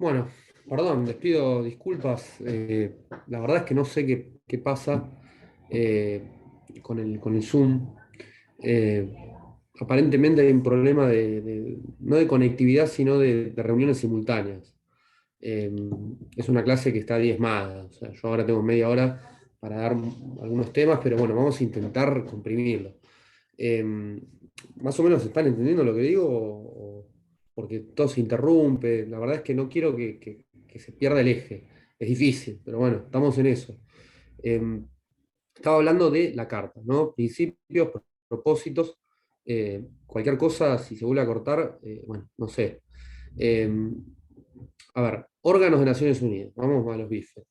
Bueno, perdón, les pido disculpas. La verdad es que no sé qué pasa eh, con el Zoom. Eh, Aparentemente hay un problema no de conectividad, sino de reuniones simultáneas. Eh, es una clase que está diezmada. O sea, yo ahora tengo media hora para dar algunos temas, pero bueno, vamos a intentar comprimirlo. Eh, ¿Más o menos están entendiendo lo que digo? Porque todo se interrumpe. La verdad es que no quiero que se pierda el eje. Es difícil, pero bueno, estamos en eso. Eh, Estaba hablando de la carta, ¿no? Principios, propósitos, cualquier cosa, si se vuelve a cortar, bueno, no sé. Eh, a ver, órganos de Naciones Unidas, vamos a los bifes.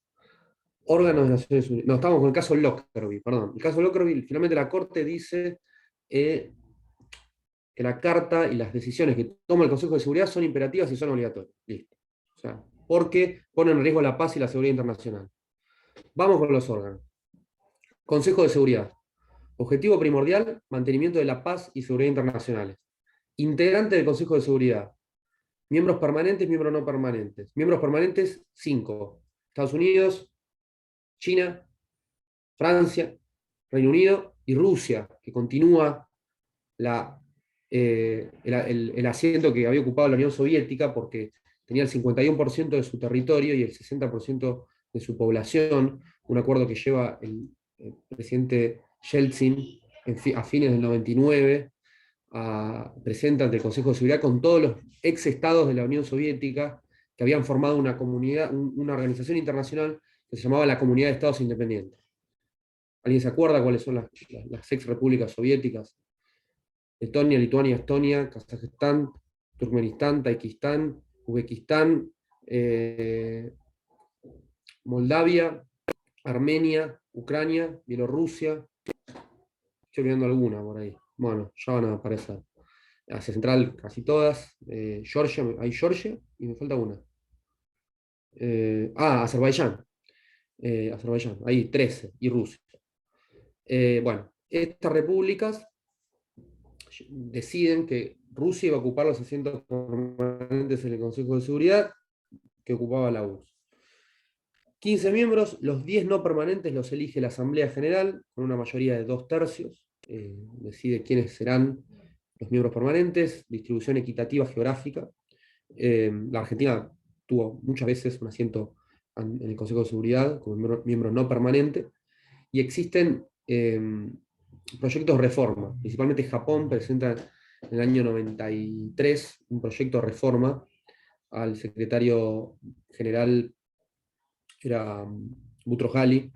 Órganos de Naciones Unidas. No, estamos con el caso Lockerbie, perdón. El caso Lockerbie, finalmente la Corte dice eh, que la Carta y las decisiones que toma el Consejo de Seguridad son imperativas y son obligatorias. Listo. O sea, porque ponen en riesgo la paz y la seguridad internacional. Vamos con los órganos. Consejo de Seguridad. Objetivo primordial, mantenimiento de la paz y seguridad internacionales. Integrante del Consejo de Seguridad. Miembros permanentes, miembros no permanentes. Miembros permanentes, 5. Estados Unidos, China, Francia, Reino Unido y Rusia, que continúa el asiento que había ocupado la Unión Soviética porque tenía el 51% de su territorio y el 60% de su población, un acuerdo que lleva el presidente Yeltsin a fines del 99, presenta ante el Consejo de Seguridad con todos los ex estados de la Unión Soviética que habían formado una comunidad, una organización internacional que se llamaba la Comunidad de Estados Independientes. ¿Alguien se acuerda cuáles son las ex repúblicas soviéticas? Letonia, Lituania, Estonia, Kazajistán, Turkmenistán, Tayikistán, Uzbekistán, eh, Moldavia, Armenia, Ucrania, Bielorrusia. Estoy olvidando alguna por ahí. Bueno, ya van a aparecer. Asia Central, casi todas. Georgia, hay Georgia y me falta una. Azerbaiyán. Azerbaiyán, ahí 13. Y Rusia. Bueno, estas repúblicas deciden que Rusia iba a ocupar los asientos permanentes en el Consejo de Seguridad que ocupaba la URSS. 15 miembros, los 10 no permanentes los elige la Asamblea General con una mayoría de 2/3. Decide quiénes serán los miembros permanentes, distribución equitativa geográfica. La Argentina tuvo muchas veces un asiento en el Consejo de Seguridad como miembro no permanente y existen proyectos de reforma. Principalmente Japón presenta en el año 93 un proyecto de reforma al secretario general, era Butrogali,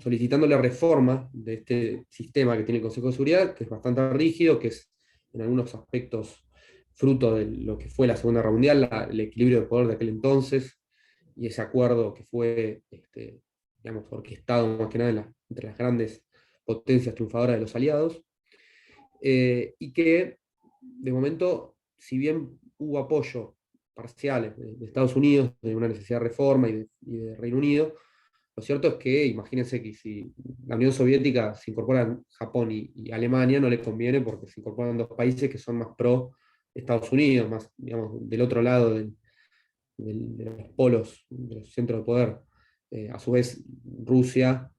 solicitando la reforma de este sistema que tiene el Consejo de Seguridad, que es bastante rígido, que es en algunos aspectos fruto de lo que fue la Segunda Guerra Mundial, el equilibrio de poder de aquel entonces, y ese acuerdo que fue, digamos, orquestado más que nada entre las grandes potencias triunfadoras de los aliados, y que de momento, si bien hubo apoyo parciales de Estados Unidos, de una necesidad de reforma y de Reino Unido, lo cierto es que imagínense que si la Unión Soviética se incorporan Japón y Alemania, no le conviene porque se incorporan dos países que son más pro Estados Unidos, más, digamos, del otro lado de los polos, de los centros de poder. A su vez, Rusia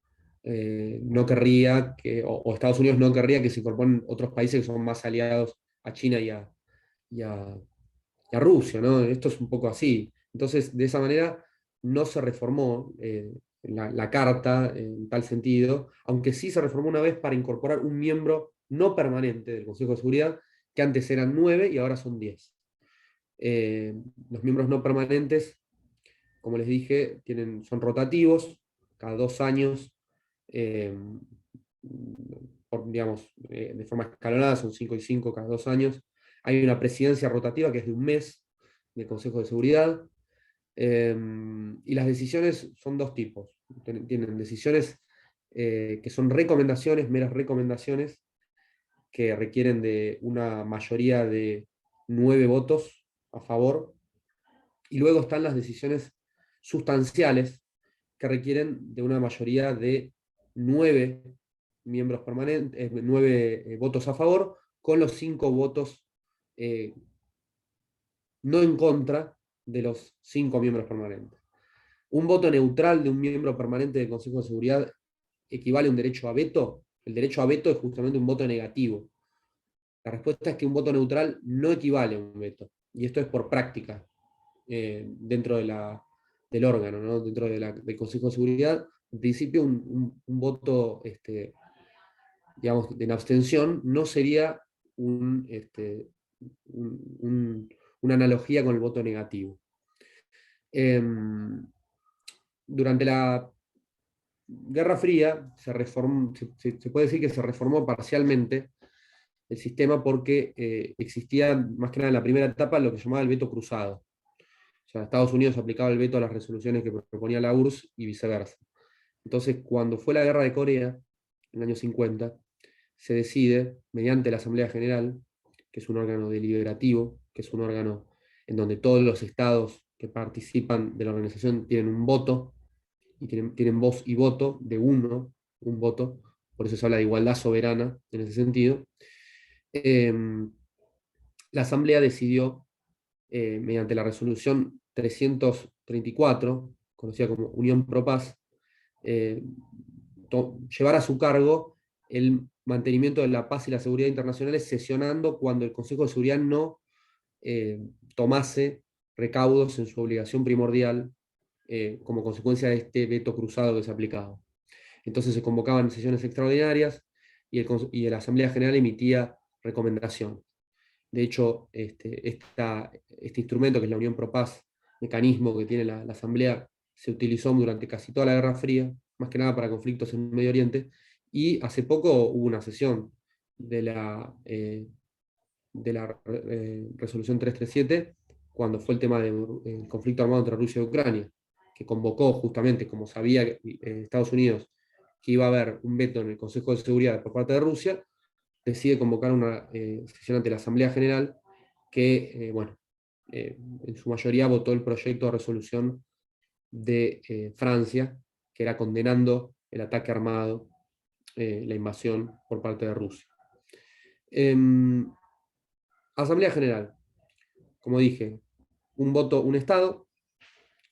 no querría o Estados Unidos no querría que se incorporen otros países que son más aliados a China y a, y a Rusia, ¿no? Esto es un poco así. Entonces, de esa manera no se reformó la carta en tal sentido, aunque sí se reformó una vez para incorporar un miembro no permanente del Consejo de Seguridad, que antes eran 9 y ahora son 10. Eh, los miembros no permanentes, como les dije, son rotativos, cada 2 años, eh, digamos, de forma escalonada, son 5 y 5 cada 2 años. Hay una presidencia rotativa que es de un mes del Consejo de Seguridad. Y las decisiones son dos tipos. Tienen decisiones que son recomendaciones, meras recomendaciones, que requieren de una mayoría de 9 votos a favor. Y luego están las decisiones sustanciales, que requieren de una mayoría de 9 miembros permanentes, 9 votos a favor, con los 5 votos no en contra de los 5 miembros permanentes. ¿Un voto neutral de un miembro permanente del Consejo de Seguridad equivale a un derecho a veto? El derecho a veto es justamente un voto negativo. La respuesta es que un voto neutral no equivale a un veto. Y esto es por práctica dentro del órgano, ¿no? Dentro del Consejo de Seguridad. En principio, un voto digamos, en abstención no sería una analogía con el voto negativo. Durante la Guerra Fría se puede decir que se reformó parcialmente el sistema porque existía, más que nada en la primera etapa, lo que se llamaba el veto cruzado. O sea, Estados Unidos aplicaba el veto a las resoluciones que proponía la URSS y viceversa. Entonces, cuando fue la Guerra de Corea, en el año 50, se decide, mediante la Asamblea General, que es un órgano deliberativo, que es un órgano en donde todos los estados que participan de la organización tienen un voto, y tienen voz y voto de un voto, por eso se habla de igualdad soberana en ese sentido. La Asamblea decidió, mediante la resolución 334, conocida como Unión Pro Paz, llevar a su cargo el mantenimiento de la paz y la seguridad internacionales, sesionando cuando el Consejo de Seguridad no tomase recaudos en su obligación primordial como consecuencia de este veto cruzado que se aplicaba. Entonces se convocaban sesiones extraordinarias y la Asamblea General emitía recomendaciones. De hecho, este instrumento, que es la Unión Pro Paz, mecanismo que tiene la Asamblea, se utilizó durante casi toda la Guerra Fría, más que nada para conflictos en Medio Oriente, y hace poco hubo una sesión de la resolución 337, cuando fue el tema del conflicto armado entre Rusia y Ucrania, que convocó justamente, como sabía Estados Unidos, que iba a haber un veto en el Consejo de Seguridad por parte de Rusia, decide convocar una sesión ante la Asamblea General que, bueno, en su mayoría votó el proyecto de resolución de Francia, que era condenando el ataque armado, la invasión por parte de Rusia. Asamblea General, como dije, un voto, un Estado,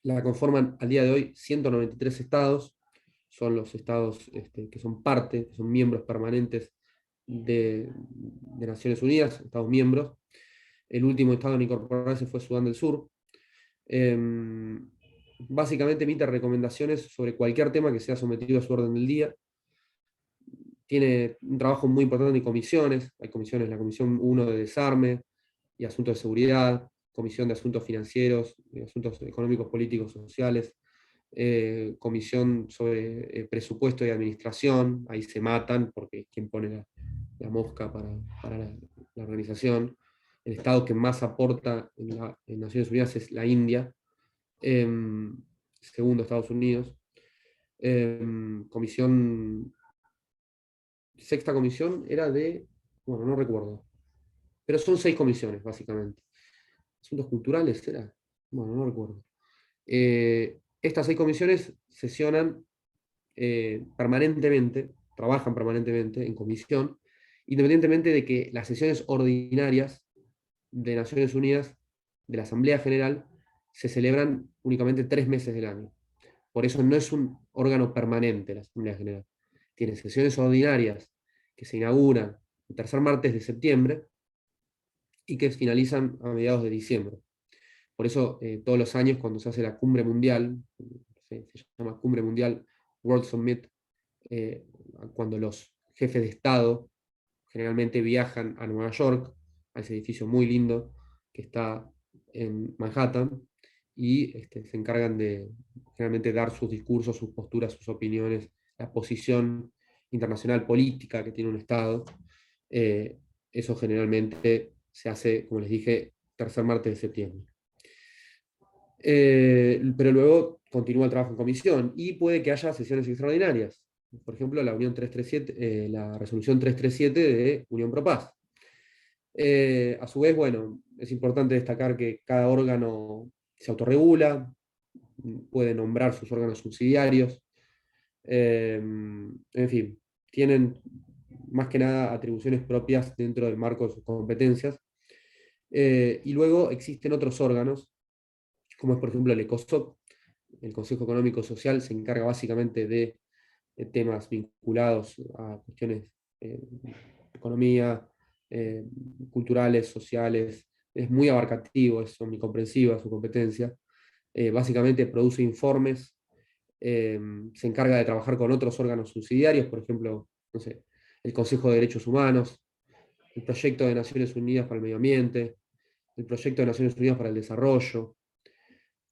la conforman al día de hoy 193 estados, son los estados que son parte, que son miembros permanentes de Naciones Unidas, estados miembros. El último estado en incorporarse fue Sudán del Sur. Básicamente emite recomendaciones sobre cualquier tema que sea sometido a su orden del día. Tiene un trabajo muy importante en comisiones. Hay comisiones, la Comisión 1 de Desarme y Asuntos de Seguridad, Comisión de Asuntos Financieros, Asuntos Económicos, Políticos, Sociales, Comisión sobre Presupuesto y Administración. Ahí se matan porque es quien pone la mosca para la organización. El Estado que más aporta en Naciones Unidas es la India, segundo Estados Unidos. Sexta comisión era bueno, no recuerdo, pero son 6 comisiones, básicamente. Asuntos culturales, ¿era? Bueno, no recuerdo. Estas 6 comisiones sesionan permanentemente, trabajan permanentemente en comisión, independientemente de que las sesiones ordinarias de Naciones Unidas, de la Asamblea General, se celebran únicamente 3 meses del año. Por eso no es un órgano permanente la Asamblea General. Tiene sesiones ordinarias que se inauguran el tercer martes de septiembre y que finalizan a mediados de diciembre. Por eso todos los años cuando se hace la cumbre mundial, se llama Cumbre Mundial World Summit, cuando los jefes de Estado generalmente viajan a Nueva York, a ese edificio muy lindo que está en Manhattan, y se encargan de generalmente dar sus discursos, sus posturas, sus opiniones, la posición internacional política que tiene un Estado. Eso generalmente se hace, como les dije, tercer martes de septiembre. Pero luego continúa el trabajo en comisión y puede que haya sesiones extraordinarias. Por ejemplo, la resolución 337 de Unión Pro Paz. A su vez, bueno, es importante destacar que cada órgano se autorregula, puede nombrar sus órganos subsidiarios, en fin, tienen más que nada atribuciones propias dentro del marco de sus competencias. Y luego existen otros órganos como es por ejemplo el ECOSOC. El Consejo Económico Social se encarga básicamente de temas vinculados a cuestiones de economía, eh, culturales, sociales. Es muy abarcativo, es omnicomprensiva su competencia. Básicamente produce informes, se encarga de trabajar con otros órganos subsidiarios, por ejemplo, no sé, el Consejo de Derechos Humanos, el Proyecto de Naciones Unidas para el Medio Ambiente, el Proyecto de Naciones Unidas para el Desarrollo.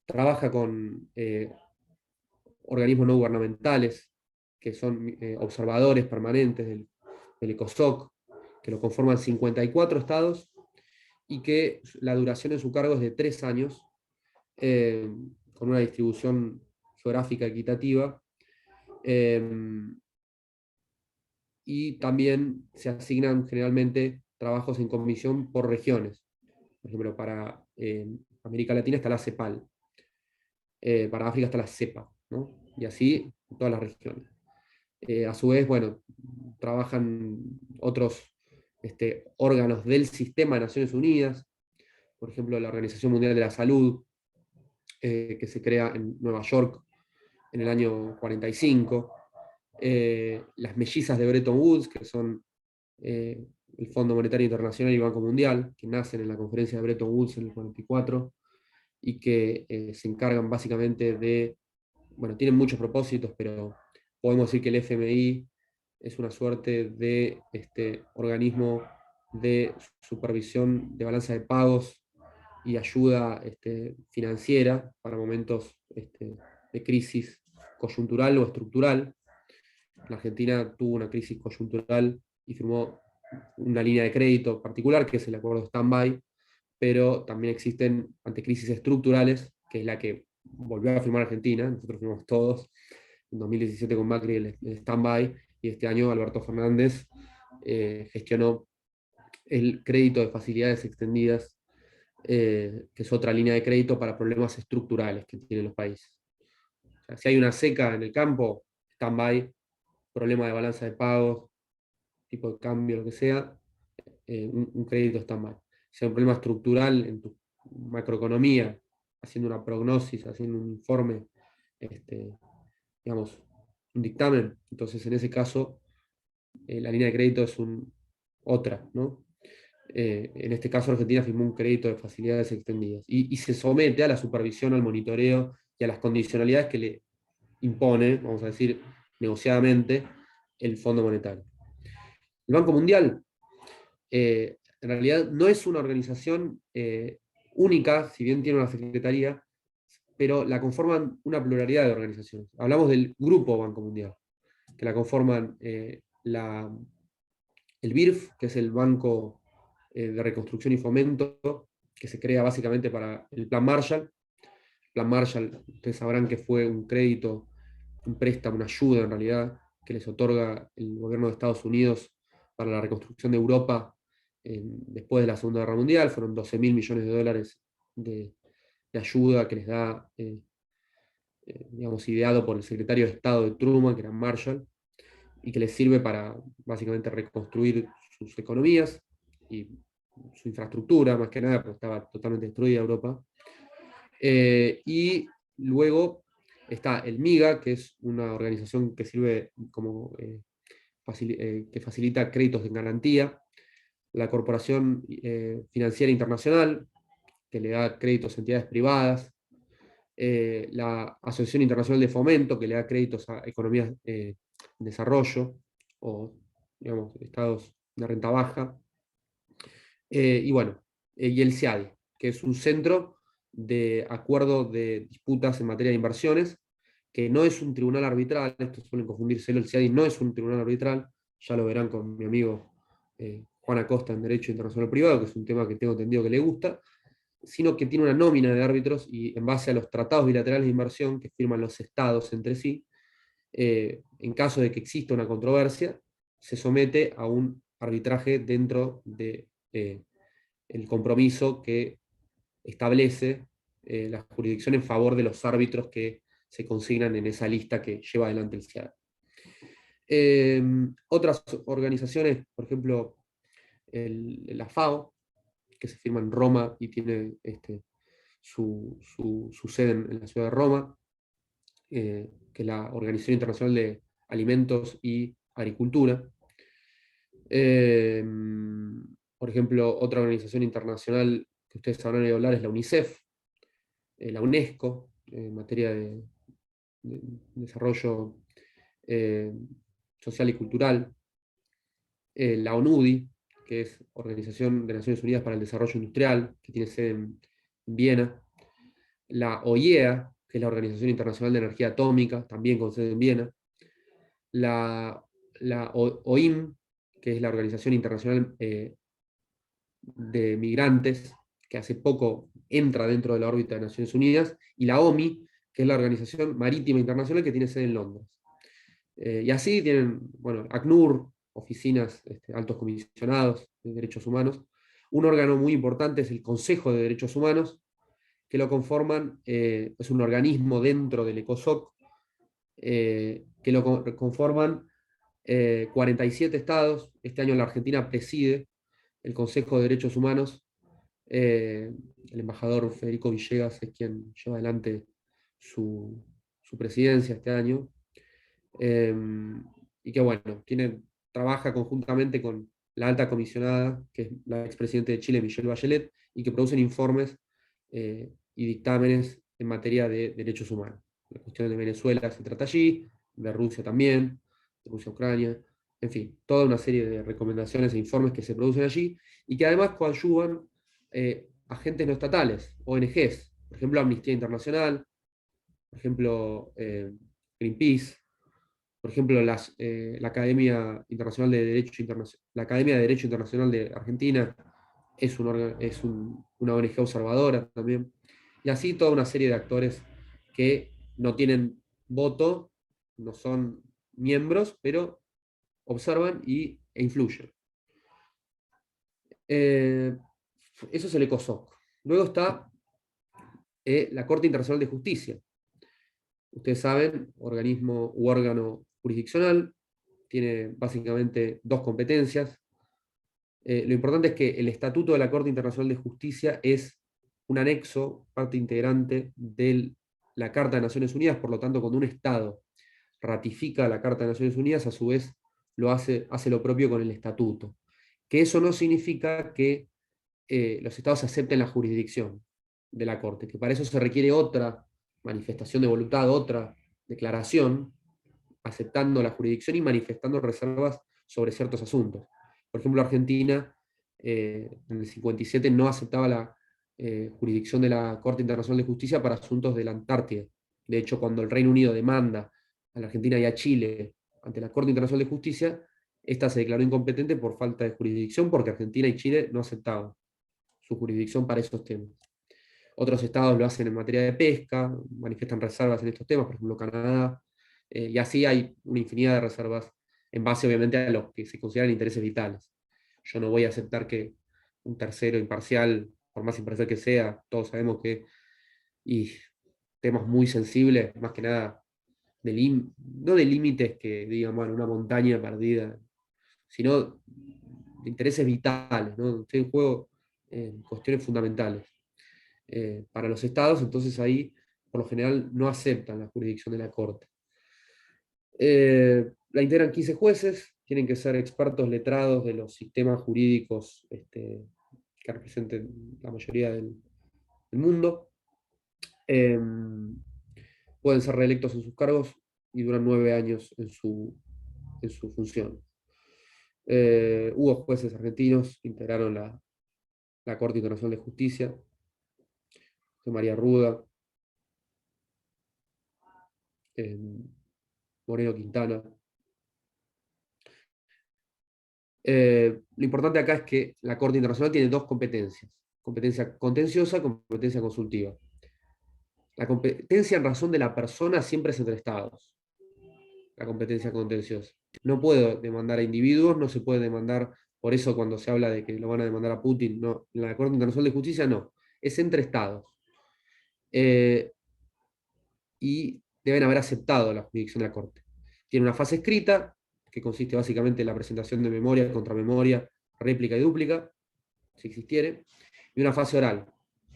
Trabaja con organismos no gubernamentales, que son observadores permanentes del ECOSOC, que lo conforman 54 estados y que la duración en su cargo es de 3 años, eh, con una distribución geográfica equitativa. eh, y también se asignan generalmente trabajos en comisión por regiones. Por ejemplo, para América Latina está la CEPAL, para África está la CEPA, ¿no? Y así en todas las regiones. A su vez, bueno, trabajan otros órganos del sistema de Naciones Unidas, por ejemplo, la Organización Mundial de la Salud, que se crea en Nueva York en el año 45, las mellizas de Bretton Woods, que son el Fondo Monetario Internacional y el Banco Mundial, que nacen en la conferencia de Bretton Woods en el 44, y que se encargan básicamente de, bueno, tienen muchos propósitos, pero podemos decir que el FMI es una suerte de organismo de supervisión de balanza de pagos y ayuda financiera para momentos de crisis coyuntural o estructural. La Argentina tuvo una crisis coyuntural y firmó una línea de crédito particular, que es el acuerdo de stand-by, pero también existen ante crisis estructurales, que es la que volvió a firmar Argentina, nosotros firmamos todos, en 2017 con Macri el stand-by, y este año Alberto Fernández gestionó el crédito de facilidades extendidas, que es otra línea de crédito para problemas estructurales que tienen los países. O sea, si hay una seca en el campo, stand-by, problema de balanza de pagos, tipo de cambio, lo que sea, un crédito stand-by. Si hay un problema estructural en tu macroeconomía, haciendo una prognosis, haciendo un informe, digamos, un dictamen, entonces en ese caso la línea de crédito es otra, ¿no? En este caso Argentina firmó un crédito de facilidades extendidas y se somete a la supervisión, al monitoreo y a las condicionalidades que le impone, vamos a decir, negociadamente, el Fondo Monetario. El Banco Mundial, en realidad, no es una organización única, si bien tiene una secretaría, pero la conforman una pluralidad de organizaciones. Hablamos del Grupo Banco Mundial, que la conforman el BIRF, que es el Banco de Reconstrucción y Fomento, que se crea básicamente para el Plan Marshall. El Plan Marshall, ustedes sabrán que fue un crédito, un préstamo, una ayuda en realidad, que les otorga el gobierno de Estados Unidos para la reconstrucción de Europa después de la Segunda Guerra Mundial. Fueron 12.000 millones de dólares de ayuda que les da, digamos, ideado por el secretario de Estado de Truman, que era Marshall, y que les sirve para básicamente reconstruir sus economías y su infraestructura, más que nada, porque estaba totalmente destruida Europa. Y luego está el MIGA, que es una organización que sirve como que facilita créditos en garantía, la Corporación Financiera Internacional, que le da créditos a entidades privadas, la Asociación Internacional de Fomento, que le da créditos a economías en desarrollo o, digamos, estados de renta baja, y bueno, y el CIADI, que es un centro de acuerdo de disputas en materia de inversiones, que no es un tribunal arbitral, esto suelen confundírselo, el CIADI no es un tribunal arbitral, ya lo verán con mi amigo Juan Acosta en Derecho Internacional Privado, que es un tema que tengo entendido que le gusta, sino que tiene una nómina de árbitros y en base a los tratados bilaterales de inversión que firman los estados entre sí, en caso de que exista una controversia, se somete a un arbitraje dentro de el compromiso que establece la jurisdicción en favor de los árbitros que se consignan en esa lista que lleva adelante el CIAD. Otras organizaciones, por ejemplo, la FAO, que se firma en Roma y tiene su sede en la ciudad de Roma, que es la Organización Internacional de Alimentos y Agricultura. Eh, por ejemplo, otra organización internacional que ustedes sabrán de hablar es la UNICEF, la UNESCO, en materia de desarrollo eh, social y cultural, la ONUDI, que es Organización de Naciones Unidas para el Desarrollo Industrial, que tiene sede en Viena, la OIEA, que es la Organización Internacional de Energía Atómica, también con sede en Viena, la, la OIM, que es la Organización Internacional de Migrantes, que hace poco entra dentro de la órbita de Naciones Unidas, y la OMI, que es la Organización Marítima Internacional que tiene sede en Londres. Y así tienen, bueno, ACNUR, oficinas, altos comisionados de derechos humanos. Un órgano muy importante es el Consejo de Derechos Humanos, que lo conforman, es un organismo dentro del ECOSOC, que lo conforman 47 estados. Este año la Argentina preside el Consejo de Derechos Humanos. El embajador Federico Villegas es quien lleva adelante su presidencia este año. Eh, y que bueno, trabaja conjuntamente con la alta comisionada, que es la expresidente de Chile, Michelle Bachelet, y que producen informes y dictámenes en materia de derechos humanos. La cuestión de Venezuela se trata allí, de Rusia también, de Rusia-Ucrania, en fin, toda una serie de recomendaciones e informes que se producen allí y que además coadyuvan agentes no estatales, ONGs, por ejemplo, Amnistía Internacional, por ejemplo, Greenpeace, por ejemplo, la Academia Internacional de Derecho la Academia de Derecho Internacional de Argentina es una ONG observadora también. Y así toda una serie de actores que no tienen voto, no son miembros, pero observan e influyen. Eso es el ECOSOC. Luego está la Corte Internacional de Justicia. Ustedes saben, organismo u órgano jurisdiccional, tiene básicamente dos competencias. Lo importante es que el Estatuto de la Corte Internacional de Justicia es un anexo, parte integrante de la Carta de Naciones Unidas. Por lo tanto, cuando un Estado ratifica la Carta de Naciones Unidas, a su vez hace lo propio con el Estatuto. Que eso no significa que los Estados acepten la jurisdicción de la Corte, que para eso se requiere otra manifestación de voluntad, otra declaración, aceptando la jurisdicción y manifestando reservas sobre ciertos asuntos. Por ejemplo, Argentina en el 57 no aceptaba la jurisdicción de la Corte Internacional de Justicia para asuntos de la Antártida. De hecho, cuando el Reino Unido demanda a la Argentina y a Chile ante la Corte Internacional de Justicia, esta se declaró incompetente por falta de jurisdicción porque Argentina y Chile no aceptaban su jurisdicción para esos temas. Otros estados lo hacen en materia de pesca, manifiestan reservas en estos temas, por ejemplo Canadá, y así hay una infinidad de reservas en base obviamente a los que se consideran intereses vitales. Yo no voy a aceptar que un tercero imparcial, por más imparcial que sea, todos sabemos que, y temas muy sensibles, más que nada, no de límites que digan, bueno, una montaña perdida, sino de intereses vitales, ¿no? Estoy en juego cuestiones fundamentales para los estados, entonces ahí por lo general no aceptan la jurisdicción de la Corte. La integran 15 jueces, tienen que ser expertos letrados de los sistemas jurídicos que representen la mayoría del mundo. Eh, Pueden ser reelectos en sus cargos y duran 9 años en su función. Hubo jueces argentinos que integraron la Corte Internacional de Justicia, José María Ruda, Moreno Quintana. Lo importante acá es que la Corte Internacional tiene dos competencias: competencia contenciosa y competencia consultiva. La competencia en razón de la persona siempre es entre estados, la competencia contenciosa. No puedo demandar a individuos, no se puede demandar, por eso cuando se habla de que lo van a demandar a Putin, no, en la Corte Internacional de Justicia no, es entre estados. Y deben haber aceptado la jurisdicción de la Corte. Tiene una fase escrita, que consiste básicamente en la presentación de memoria, contramemoria, réplica y dúplica, si existiere, y una fase oral,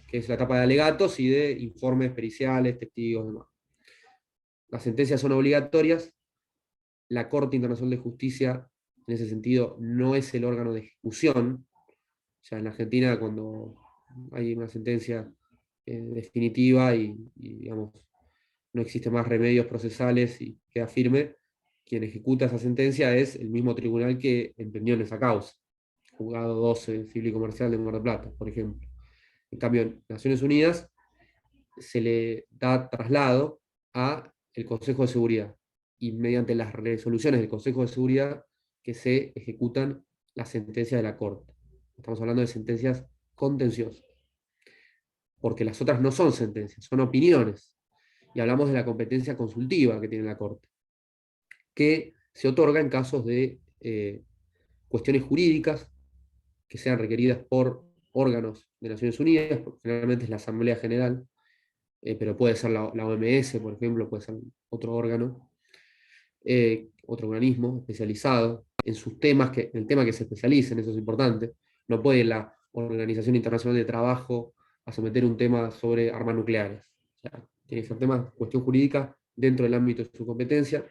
que es la etapa de alegatos y de informes periciales, testigos, demás. Las sentencias son obligatorias. La Corte Internacional de Justicia, en ese sentido, no es el órgano de ejecución. O sea, en Argentina, cuando hay una sentencia definitiva digamos, no existe más remedios procesales y queda firme, quien ejecuta esa sentencia es el mismo tribunal que entendió en esa causa. Juzgado 12 Civil y Comercial de Mar del Plata, por ejemplo. En cambio, en Naciones Unidas se le da traslado a el Consejo de Seguridad y mediante las resoluciones del Consejo de Seguridad que se ejecutan las sentencias de la Corte. Estamos hablando de sentencias contenciosas, porque las otras no son sentencias, son opiniones. Y hablamos de la competencia consultiva que tiene la Corte, que se otorga en casos de cuestiones jurídicas que sean requeridas por órganos de Naciones Unidas, generalmente es la Asamblea General, pero puede ser la OMS, por ejemplo, puede ser otro órgano, otro organismo especializado en sus temas, en el tema que se especialicen, eso es importante. No puede la Organización Internacional de Trabajo a someter un tema sobre armas nucleares. O sea, tiene que ser tema, cuestión jurídica, dentro del ámbito de su competencia.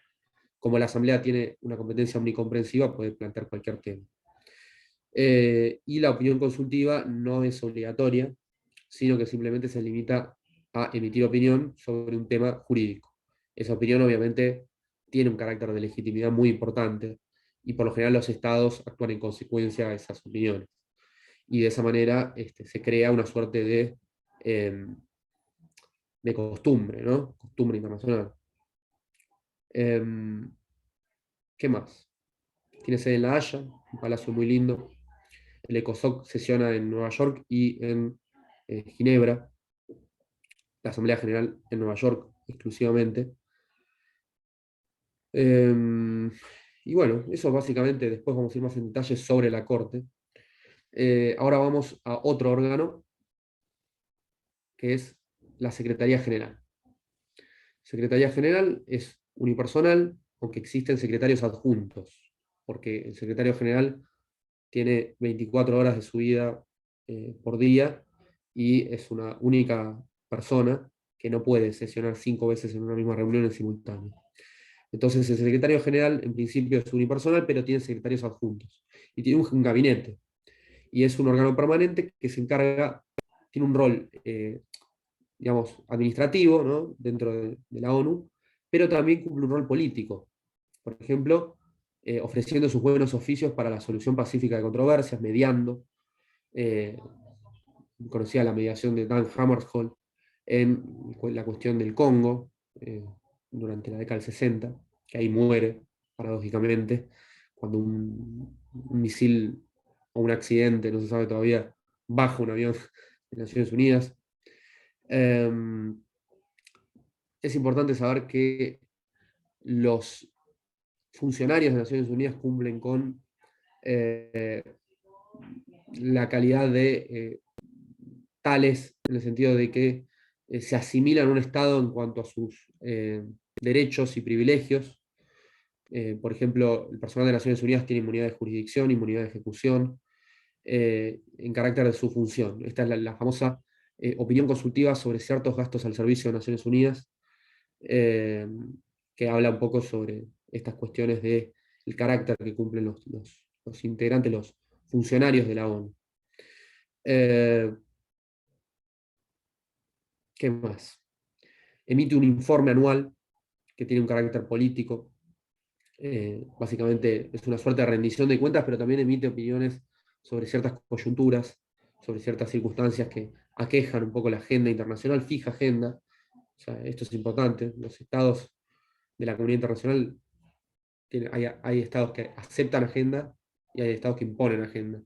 Como la Asamblea tiene una competencia omnicomprensiva, puede plantear cualquier tema. Y la opinión consultiva no es obligatoria, sino que simplemente se limita a emitir opinión sobre un tema jurídico. Esa opinión obviamente tiene un carácter de legitimidad muy importante y por lo general los estados actúan en consecuencia de esas opiniones. Y de esa manera se crea una suerte de costumbre, ¿no? Costumbre internacional. ¿Qué más? Tiene sede en La Haya, un palacio muy lindo. El ECOSOC sesiona en Nueva York y en Ginebra, la Asamblea General en Nueva York exclusivamente. Y bueno, eso básicamente, después vamos a ir más en detalle sobre la Corte. Ahora vamos a otro órgano, que es la Secretaría General. Secretaría General es unipersonal, aunque existen secretarios adjuntos, porque el secretario general tiene 24 horas de su vida por día y es una única persona que no puede sesionar 5 veces en una misma reunión en simultáneo. Entonces el secretario general en principio es unipersonal, pero tiene secretarios adjuntos y tiene un gabinete y es un órgano permanente que se encarga, tiene un rol, digamos, administrativo, ¿no? Dentro de la ONU, pero también cumple un rol político. Por ejemplo, ofreciendo sus buenos oficios para la solución pacífica de controversias, mediando, eh, conocía la mediación de Dan Hammarskjöld en la cuestión del Congo, durante la década del 60, que ahí muere, paradójicamente, cuando un misil o un accidente, no se sabe todavía, baja un avión de Naciones Unidas. Eh, es importante saber que los funcionarios de Naciones Unidas cumplen con eh, la calidad de tales, en el sentido de que se asimilan a un Estado en cuanto a sus derechos y privilegios. Por ejemplo, el personal de Naciones Unidas tiene inmunidad de jurisdicción, inmunidad de ejecución, en carácter de su función. Esta es la famosa opinión consultiva sobre ciertos gastos al servicio de Naciones Unidas, eh, que habla un poco sobre estas cuestiones del carácter que cumplen los integrantes, los funcionarios de la ONU. Eh, ¿Qué más? Emite un informe anual que tiene un carácter político. Básicamente es una suerte de rendición de cuentas, pero también emite opiniones sobre ciertas coyunturas, sobre ciertas circunstancias que aquejan un poco la agenda internacional, fija agenda. O sea, esto es importante. Los estados de la comunidad internacional, hay estados que aceptan agenda y hay estados que imponen agenda.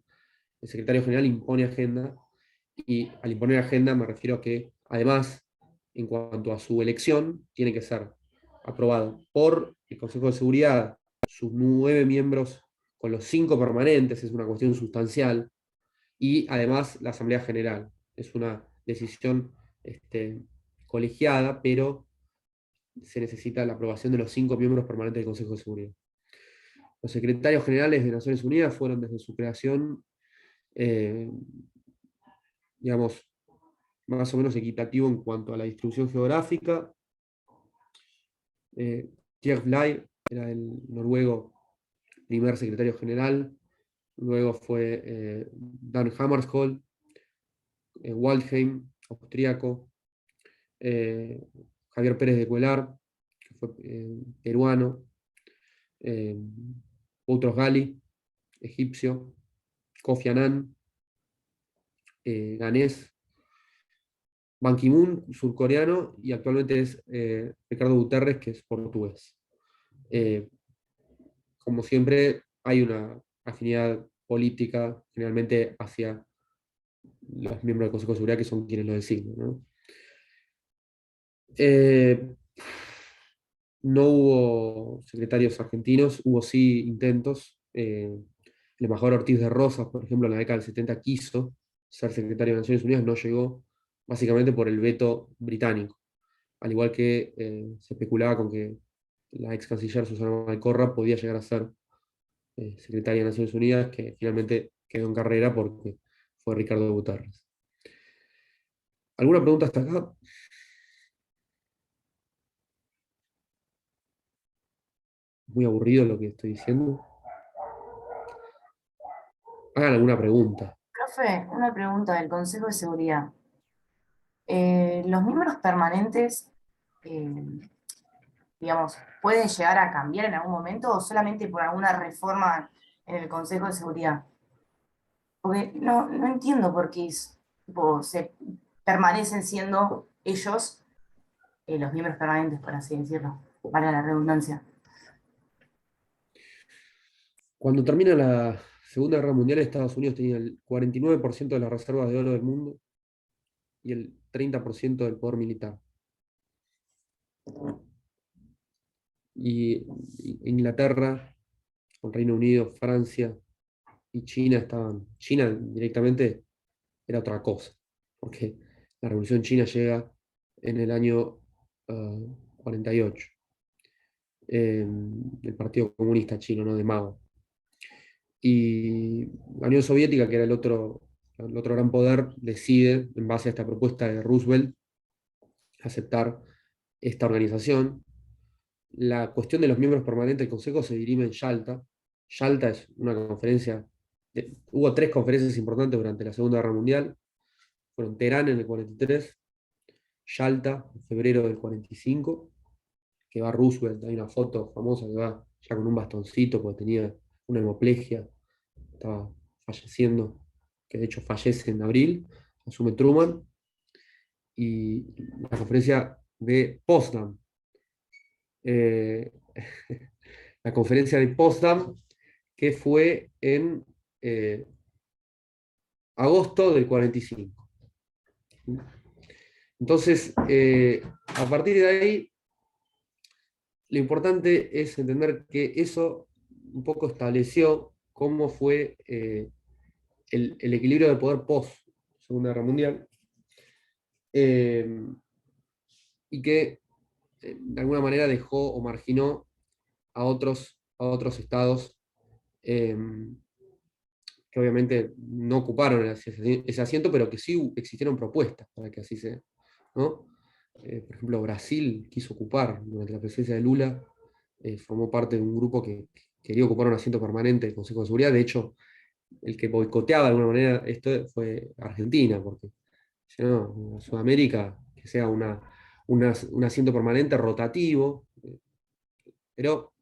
El secretario general impone agenda y al imponer agenda me refiero a que además, en cuanto a su elección, tiene que ser aprobado por el Consejo de Seguridad, sus 9 miembros con los 5 permanentes, es una cuestión sustancial, y además la Asamblea General. Es una decisión colegiada, pero se necesita la aprobación de los 5 miembros permanentes del Consejo de Seguridad. Los secretarios generales de Naciones Unidas fueron desde su creación, digamos, más o menos equitativo en cuanto a la distribución geográfica. Thierry Bly era el noruego primer secretario general, luego fue Dan Hammarskjöld, Waldheim, austríaco, Javier Pérez de Cuellar, que fue peruano, eh, Boutros Ghali, egipcio, Kofi Annan, ganés, Ban Ki-moon, surcoreano, y actualmente es Ricardo Guterres, que es portugués. Eh, como siempre, hay una afinidad política generalmente hacia los miembros del Consejo de Seguridad, que son quienes lo designan, ¿no? Eh, no hubo secretarios argentinos, hubo sí intentos. El embajador Ortiz de Rosas, por ejemplo, en la década del 70 quiso ser secretario de Naciones Unidas, no llegó, básicamente por el veto británico. Al igual que se especulaba con que la ex canciller Susana Malcorra podía llegar a ser secretaria de Naciones Unidas, que finalmente quedó en carrera porque fue Ricardo Guterres. ¿Alguna pregunta hasta acá? Muy aburrido lo que estoy diciendo. Hagan alguna pregunta. Profe, una pregunta del Consejo de Seguridad. ¿Los miembros permanentes, eh, digamos, pueden llegar a cambiar en algún momento o solamente por alguna reforma en el Consejo de Seguridad? Porque no entiendo por qué tipo, se permanecen siendo ellos los miembros permanentes, por así decirlo, valga la redundancia. Cuando termina la Segunda Guerra Mundial, Estados Unidos tenía el 49% de las reservas de oro del mundo y el 30% del poder militar. Y Inglaterra, con Reino Unido, Francia y China estaban. China directamente era otra cosa, porque la Revolución China llega en el año 48, el Partido Comunista Chino, ¿no? De Mao. Y la Unión Soviética, que era el otro gran poder, decide, en base a esta propuesta de Roosevelt, aceptar esta organización. La cuestión de los miembros permanentes del Consejo se dirime en Yalta. Yalta es una conferencia, hubo tres conferencias importantes durante la Segunda Guerra Mundial. Fueron Teherán en el 43, Yalta en febrero del 45, que va Roosevelt, hay una foto famosa que va ya con un bastoncito porque tenía una hemoplegia, estaba falleciendo, que de hecho fallece en abril, asume Truman, y la conferencia de Potsdam. Eh, la conferencia de Potsdam, que fue en agosto del 45. Entonces, a partir de ahí, lo importante es entender que eso un poco estableció cómo fue el equilibrio de poder post Segunda Guerra Mundial, eh, y que de alguna manera dejó o marginó a otros estados eh, que obviamente no ocuparon ese asiento, pero que sí existieron propuestas para que así sea, ¿no? Por ejemplo, Brasil quiso ocupar durante la presidencia de Lula, formó parte de un grupo que quería ocupar un asiento permanente del Consejo de Seguridad. De hecho, el que boicoteaba de alguna manera esto fue Argentina, porque si no, Sudamérica, que sea un asiento permanente rotativo, pero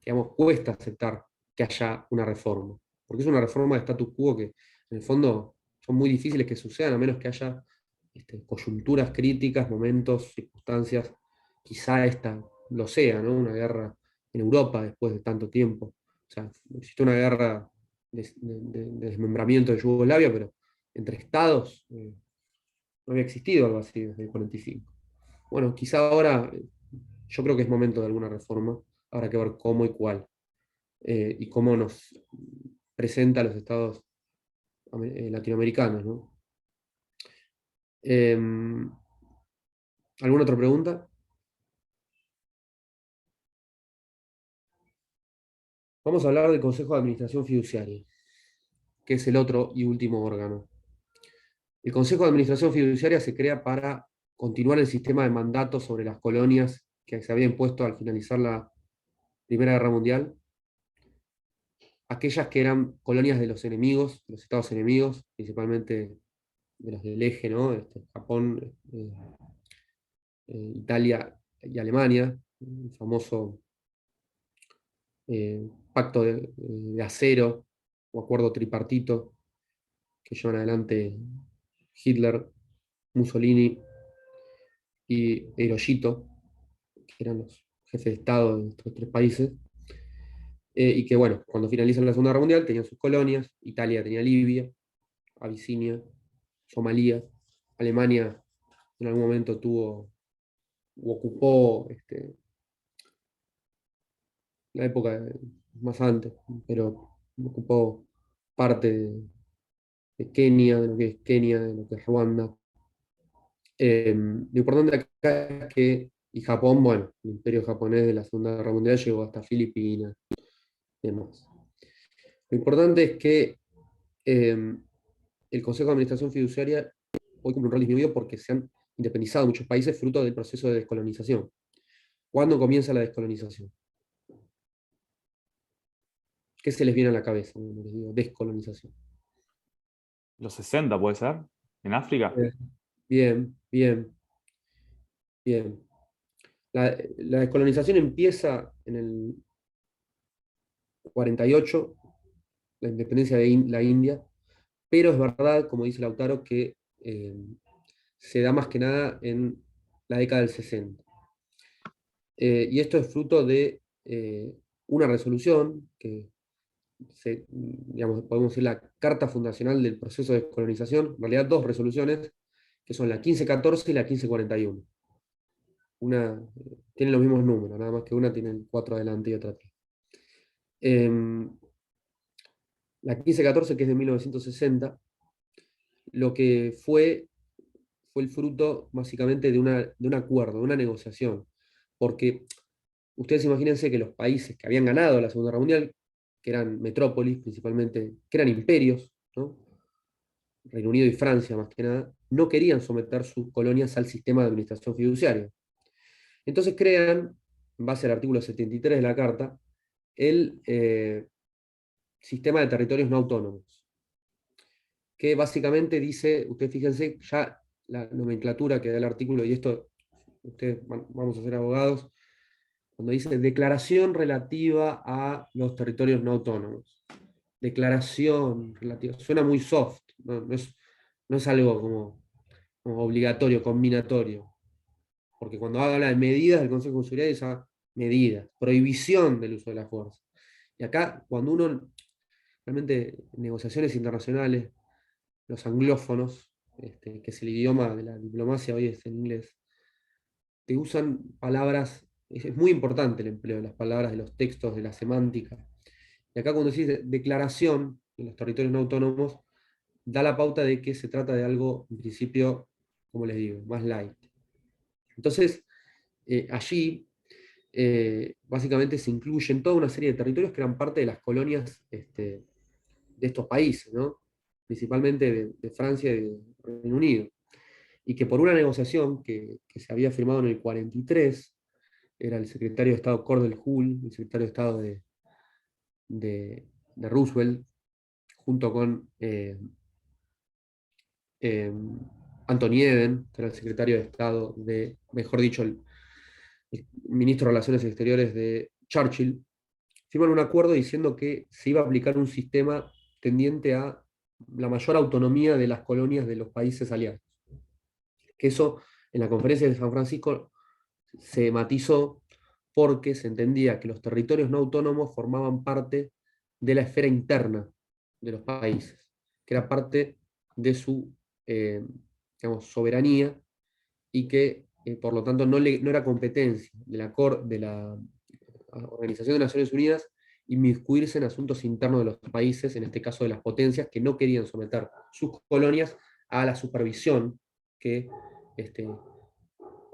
digamos, cuesta aceptar que haya una reforma, porque es una reforma de status quo que en el fondo son muy difíciles que sucedan, a menos que haya coyunturas críticas, momentos, circunstancias, quizá esta lo sea, ¿no? Una guerra en Europa después de tanto tiempo. O sea, existe una guerra de desmembramiento de Yugoslavia, pero entre estados no había existido algo así desde el 45. Bueno, quizá ahora yo creo que es momento de alguna reforma, habrá que ver cómo y cuál, y cómo nos presenta a los estados latinoamericanos, ¿no? ¿Alguna otra pregunta? Vamos a hablar del Consejo de Administración Fiduciaria, que es el otro y último órgano. El Consejo de Administración Fiduciaria se crea para continuar el sistema de mandato sobre las colonias que se había impuesto al finalizar la Primera Guerra Mundial, aquellas que eran colonias de los enemigos, de los estados enemigos, principalmente de los del eje, ¿no? Japón, Italia y Alemania, el famoso pacto de acero o acuerdo tripartito que llevan adelante Hitler, Mussolini y Hirohito, que eran los jefes de Estado de estos tres países, y que, bueno, cuando finalizan la Segunda Guerra Mundial tenían sus colonias, Italia tenía Libia, Abisinia, Somalia, Alemania en algún momento tuvo o ocupó la época más antes, pero ocupó parte de Kenia, de lo que es Kenia, de lo que es Ruanda. Lo importante acá es que, y Japón, bueno, el imperio japonés de la Segunda Guerra Mundial llegó hasta Filipinas y demás. Lo importante es que eh, el Consejo de Administración Fiduciaria hoy cumple un rol disminuido porque se han independizado muchos países fruto del proceso de descolonización. ¿Cuándo comienza la descolonización? ¿Qué se les viene a la cabeza cuando les digo descolonización? Los 60 puede ser, en África. Bien, bien, bien. La descolonización empieza en el 48, la independencia de la India, pero es verdad, como dice Lautaro, que se da más que nada en la década del 60. Y esto es fruto de una resolución que digamos, podemos decir la carta fundacional del proceso de descolonización, en realidad dos resoluciones, que son la 1514 y la 1541. Una, tienen los mismos números, nada más que una tiene el 4 adelante y otra atrás. La 1514, que es de 1960, lo que fue el fruto básicamente de un acuerdo, de una negociación. Porque ustedes imagínense que los países que habían ganado la Segunda Guerra Mundial, que eran metrópolis principalmente, que eran imperios, ¿no? Reino Unido y Francia más que nada, no querían someter sus colonias al sistema de administración fiduciaria. Entonces crean, en base al artículo 73 de la Carta, el sistema de territorios no autónomos, que básicamente dice, ustedes fíjense, ya la nomenclatura que da el artículo, y esto ustedes vamos a ser abogados, cuando dice declaración relativa a los territorios no autónomos. Declaración relativa, suena muy soft, no es algo como obligatorio, combinatorio. Porque cuando habla de medidas del Consejo de Seguridad, dice medidas, prohibición del uso de la fuerza. Y acá, cuando uno, realmente, en negociaciones internacionales, los anglófonos, que es el idioma de la diplomacia hoy es en inglés, te usan palabras, es muy importante el empleo de las palabras, de los textos, de la semántica. Y acá cuando decís declaración en los territorios no autónomos, da la pauta de que se trata de algo, en principio, como les digo, más light. Entonces, allí básicamente se incluyen toda una serie de territorios que eran parte de las colonias de estos países, ¿no? Principalmente de Francia y de Reino Unido. Y que por una negociación que se había firmado en el 43, era el secretario de Estado Cordell Hull, el secretario de Estado de Roosevelt, junto con eh, Anthony Eden, que era el secretario de Estado mejor dicho, el ministro de Relaciones Exteriores de Churchill, firman un acuerdo diciendo que se iba a aplicar un sistema tendiente a la mayor autonomía de las colonias de los países aliados. Que eso en la conferencia de San Francisco se matizó porque se entendía que los territorios no autónomos formaban parte de la esfera interna de los países, que era parte de su digamos, soberanía y que por lo tanto no era competencia de la Organización de Naciones Unidas inmiscuirse en asuntos internos de los países, en este caso de las potencias, que no querían someter sus colonias a la supervisión que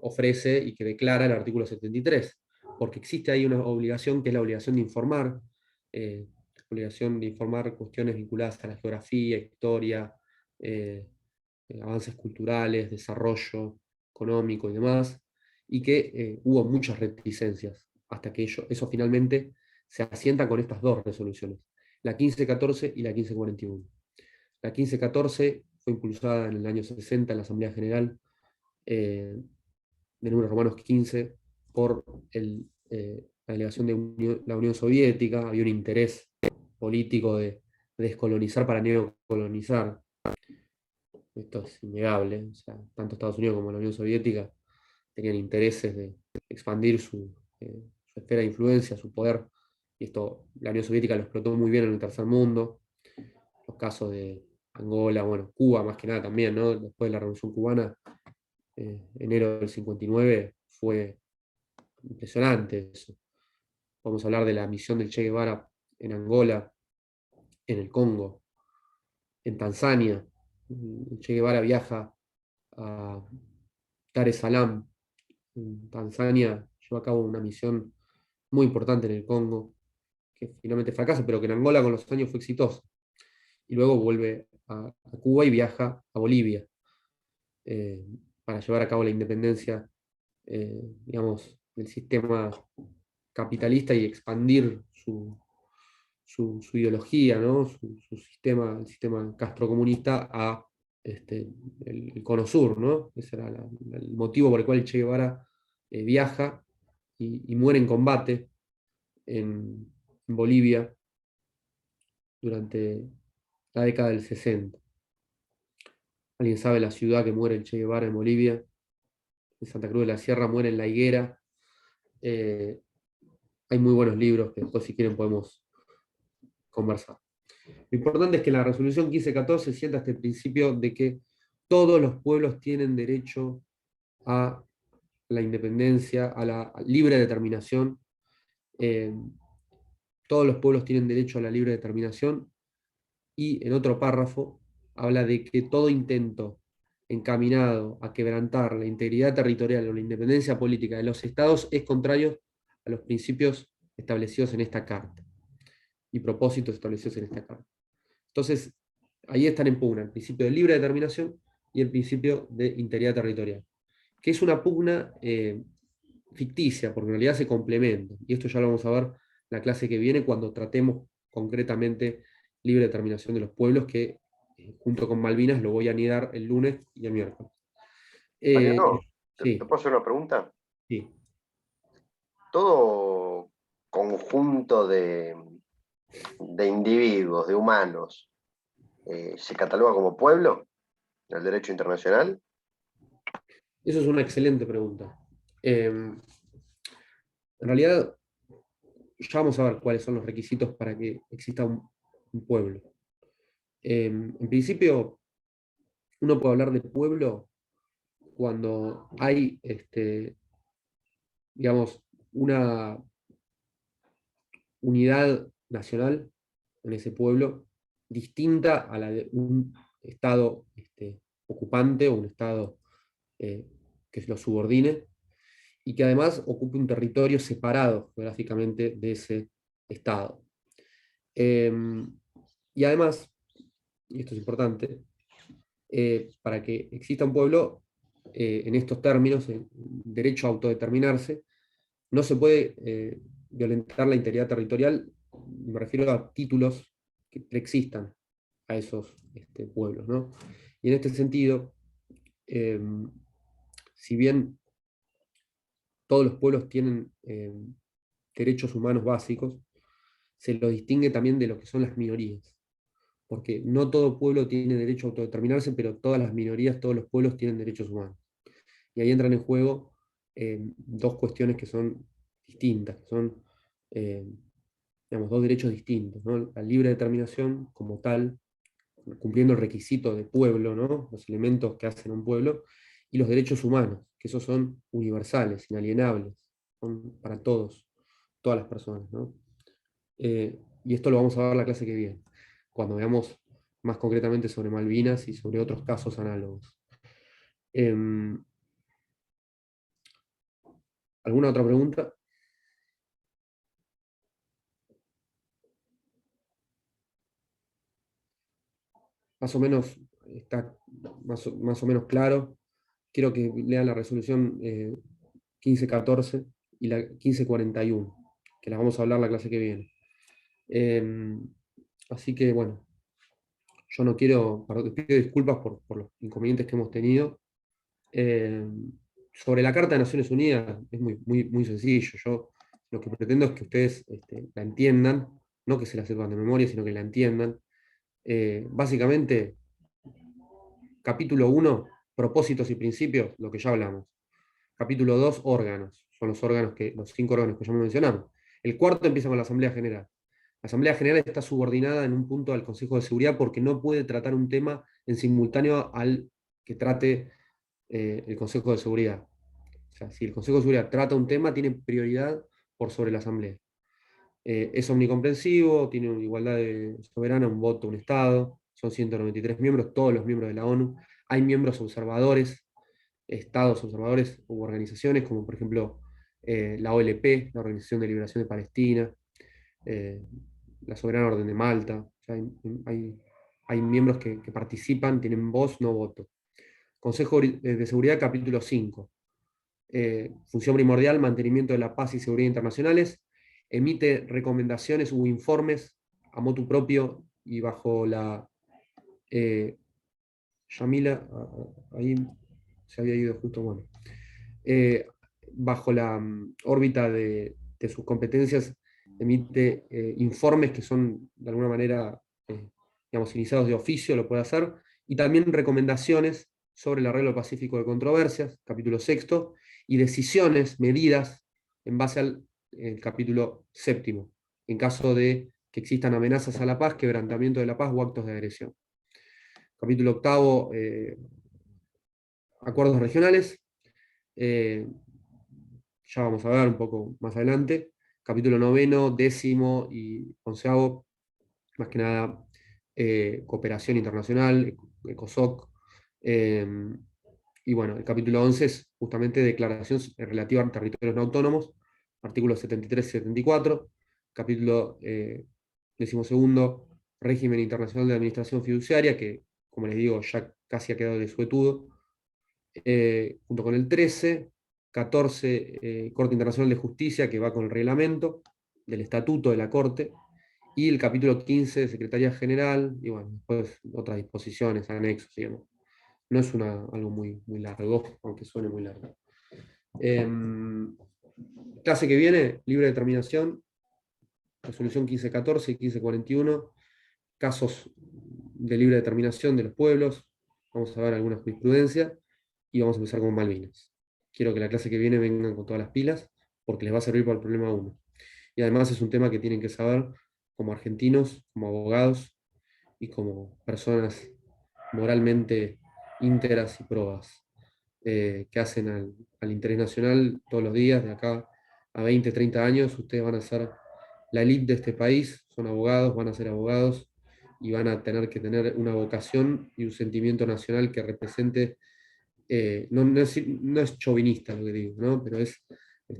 ofrece y que declara el artículo 73, porque existe ahí una obligación que es la eh, obligación de informar cuestiones vinculadas a la geografía, historia, avances culturales, desarrollo económico y demás, y que hubo muchas reticencias hasta que eso finalmente se asienta con estas dos resoluciones, la 1514 y la 1541. La 1514 fue impulsada en el año 60 en la Asamblea General de Números Romanos 15 por la delegación de la Unión Soviética. Había un interés político de descolonizar para neocolonizar. Esto es innegable. O sea, tanto Estados Unidos como la Unión Soviética tenían intereses de expandir su esfera de influencia, su poder. Y esto, la Unión Soviética lo explotó muy bien en el tercer mundo. Los casos de Angola, bueno, Cuba más que nada también, ¿no? Después de la Revolución Cubana, enero del 59, fue impresionante eso. Vamos a hablar de la misión del Che Guevara en Angola, en el Congo, en Tanzania. El Che Guevara viaja a Dar es Salaam, en Tanzania, lleva a cabo una misión muy importante en el Congo, que finalmente fracasa, pero que en Angola con los años fue exitosa. Y luego vuelve a Cuba y viaja a Bolivia eh, para llevar a cabo la independencia, digamos, del sistema capitalista y expandir su ideología, ¿no? Su sistema, el sistema castrocomunista a el Cono Sur, ¿no? Ese era el motivo por el cual el Che Guevara viaja y muere en combate en Bolivia durante la década del 60. ¿Alguien sabe la ciudad que muere el Che Guevara en Bolivia? En Santa Cruz de la Sierra, muere en La Higuera. Eh, Hay muy buenos libros que después, si quieren, podemos conversar. Lo importante es que la resolución 1514 sienta este principio de que todos los pueblos tienen derecho a la independencia, a la libre determinación. Eh, Todos los pueblos tienen derecho a la libre determinación, y en otro párrafo habla de que todo intento encaminado a quebrantar la integridad territorial o la independencia política de los estados es contrario a los principios establecidos en esta carta y propósitos establecidos en esta carta. Entonces, ahí están en pugna el principio de libre determinación y el principio de integridad territorial, que es una pugna ficticia, porque en realidad se complementan. Y esto ya lo vamos a ver la clase que viene cuando tratemos concretamente libre determinación de los pueblos, que junto con Malvinas lo voy a anidar el lunes y el miércoles. Mariano, ¿te Sí, puedo hacer una pregunta? sí. Todo conjunto de individuos, de humanos, ¿se cataloga como pueblo en el derecho internacional? Eso es una excelente pregunta. En realidad, ya vamos a ver cuáles son los requisitos para que exista un pueblo. En principio, uno puede hablar de pueblo cuando hay, digamos, una unidad nacional en ese pueblo distinta a la de un Estado ocupante o un Estado eh, que lo subordine, y que además ocupe un territorio separado geográficamente de ese Estado. Eh, y además, y esto es importante, para que exista un pueblo, en estos términos, el derecho a autodeterminarse, no se puede violentar la integridad territorial. Me refiero a títulos que preexistan a esos pueblos, ¿no? Y en este sentido, eh, si bien todos los pueblos tienen derechos humanos básicos, se los distingue también de lo que son las minorías, porque no todo pueblo tiene derecho a autodeterminarse, pero todas las minorías, todos los pueblos tienen derechos humanos. Y ahí entran en juego dos cuestiones que son distintas, que son, eh, digamos, dos derechos distintos, ¿no? La libre determinación como tal, cumpliendo el requisito de pueblo, ¿no? Los elementos que hacen un pueblo, y los derechos humanos, que esos son universales, inalienables, son para todos, todas las personas, ¿no? Y esto lo vamos a ver la clase que viene, cuando veamos más concretamente sobre Malvinas y sobre otros casos análogos. ¿Alguna otra pregunta? Más o menos está más o menos claro. Quiero que lean la resolución 1514 y la 1541, que las vamos a hablar la clase que viene. Así que, bueno, yo no quiero, pido disculpas por los inconvenientes que hemos tenido. Eh, Sobre la Carta de Naciones Unidas es muy sencillo. Yo lo que pretendo es que ustedes la entiendan, no que se la sepan de memoria, sino que la entiendan. Básicamente, capítulo 1, propósitos y principios, lo que ya hablamos. Capítulo 2, órganos. Son los 5 órganos que ya me mencionamos. El cuarto empieza con la Asamblea General. La Asamblea General está subordinada en un punto al Consejo de Seguridad porque no puede tratar un tema en simultáneo al que trate el Consejo de Seguridad. O sea, si el Consejo de Seguridad trata un tema, tiene prioridad por sobre la Asamblea. Es omnicomprensivo, tiene una igualdad soberana, un voto, un Estado, son 193 miembros, todos los miembros de la ONU. Hay miembros observadores, estados observadores u organizaciones, como por ejemplo la OLP, la Organización de Liberación de Palestina, eh, la Soberana Orden de Malta. O sea, hay miembros que participan, tienen voz, no voto. Consejo de Seguridad, capítulo 5. Función primordial, mantenimiento de la paz y seguridad internacionales. Emite recomendaciones u informes a motu propio y bajo la... Yamila, ahí se había ido justo, bueno. Eh, Bajo la órbita de sus competencias, emite informes que son de alguna manera, digamos, iniciados de oficio, lo puede hacer, y también recomendaciones sobre el arreglo pacífico de controversias, capítulo sexto, y decisiones, medidas, en base al capítulo séptimo, en caso de que existan amenazas a la paz, quebrantamiento de la paz o actos de agresión. Capítulo octavo, acuerdos regionales. Eh, ya vamos a ver un poco más adelante. Capítulo noveno, décimo y onceavo, más que nada cooperación internacional, ECOSOC. Y bueno, el capítulo 11 es justamente declaración relativa a territorios no autónomos, artículos 73 y 74. Capítulo decimosegundo, régimen internacional de administración fiduciaria, que como les digo ya casi ha quedado desuetudo. Junto con el 13, 14, Corte Internacional de Justicia, que va con el reglamento del estatuto de la Corte, y el capítulo 15 de Secretaría General, y bueno, después otras disposiciones, anexos, digamos. No es algo muy largo, aunque suene muy largo. Clase que viene, libre determinación, resolución 1514 y 1541, casos de libre determinación de los pueblos, vamos a ver alguna jurisprudencia, y vamos a empezar con Malvinas. Quiero que la clase que viene vengan con todas las pilas, porque les va a servir para el problema 1. Y además es un tema que tienen que saber como argentinos, como abogados y como personas moralmente íntegras y probas, que hacen al interés nacional todos los días, de acá a 20, 30 años. Ustedes van a ser la élite de este país, son abogados, van a ser abogados y van a tener que tener una vocación y un sentimiento nacional que represente, no es chauvinista lo que digo, ¿no? Pero es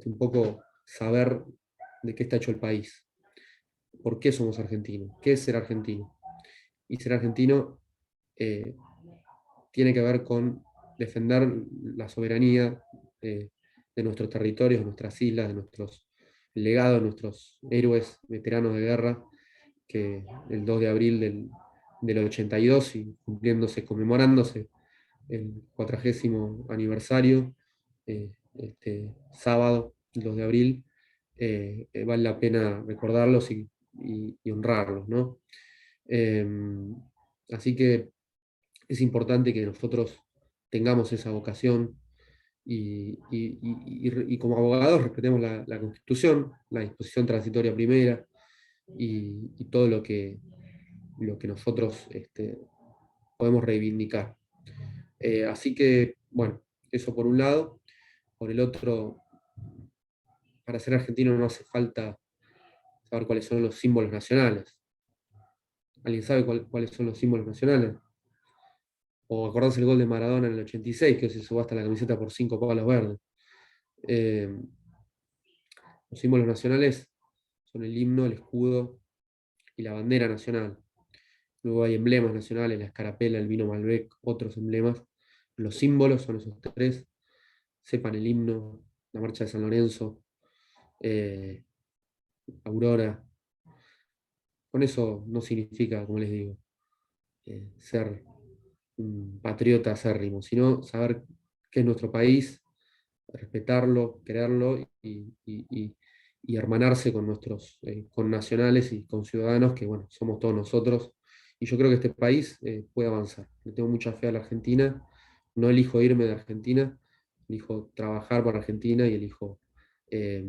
un poco saber de qué está hecho el país, por qué somos argentinos, qué es ser argentino. Y ser argentino eh, tiene que ver con defender la soberanía de nuestros territorios, de nuestras islas, de nuestros legados, de nuestros héroes, veteranos de guerra, que el 2 de abril del 82, y conmemorándose el 40º aniversario, este sábado, el 2 de abril, vale la pena recordarlos y honrarlos, ¿no? Así que es importante que nosotros tengamos esa vocación y como abogados respetemos la Constitución, la disposición transitoria primera y todo lo que nosotros podemos reivindicar. Así que, bueno, eso por un lado. Por el otro, para ser argentino no hace falta saber cuáles son los símbolos nacionales. ¿Alguien sabe cuáles son los símbolos nacionales? O acordarse el gol de Maradona en el 86, que se subasta la camiseta por 5 palos verdes. Los símbolos nacionales son el himno, el escudo y la bandera nacional. Luego hay emblemas nacionales, la escarapela, el vino Malbec, otros emblemas. Los símbolos son esos tres. Sepan el himno, la marcha de San Lorenzo, eh, Aurora. Con eso no significa, como les digo, ser un patriota acérrimo, sino saber qué es nuestro país, respetarlo, quererlo y hermanarse con nuestros connacionales y con ciudadanos que, bueno, somos todos nosotros. Y yo creo que este país puede avanzar. Le tengo mucha fe a la Argentina. No elijo irme de Argentina, elijo trabajar para Argentina y elijo eh,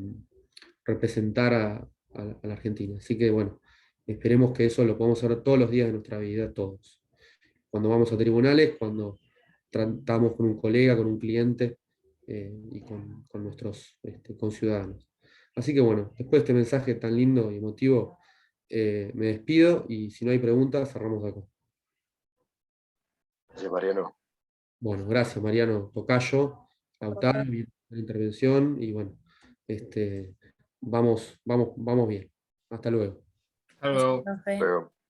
representar a la Argentina. Así que, bueno, esperemos que eso lo podamos hacer todos los días de nuestra vida, todos. Cuando vamos a tribunales, cuando tratamos con un colega, con un cliente y con nuestros conciudadanos. Así que bueno, después de este mensaje tan lindo y emotivo, me despido y si no hay preguntas, cerramos acá. Gracias, Mariano. Bueno, gracias Mariano Tocayo, Lautaro, bien la intervención y bueno, vamos bien. Hasta luego. Hasta luego. Profe. Luego.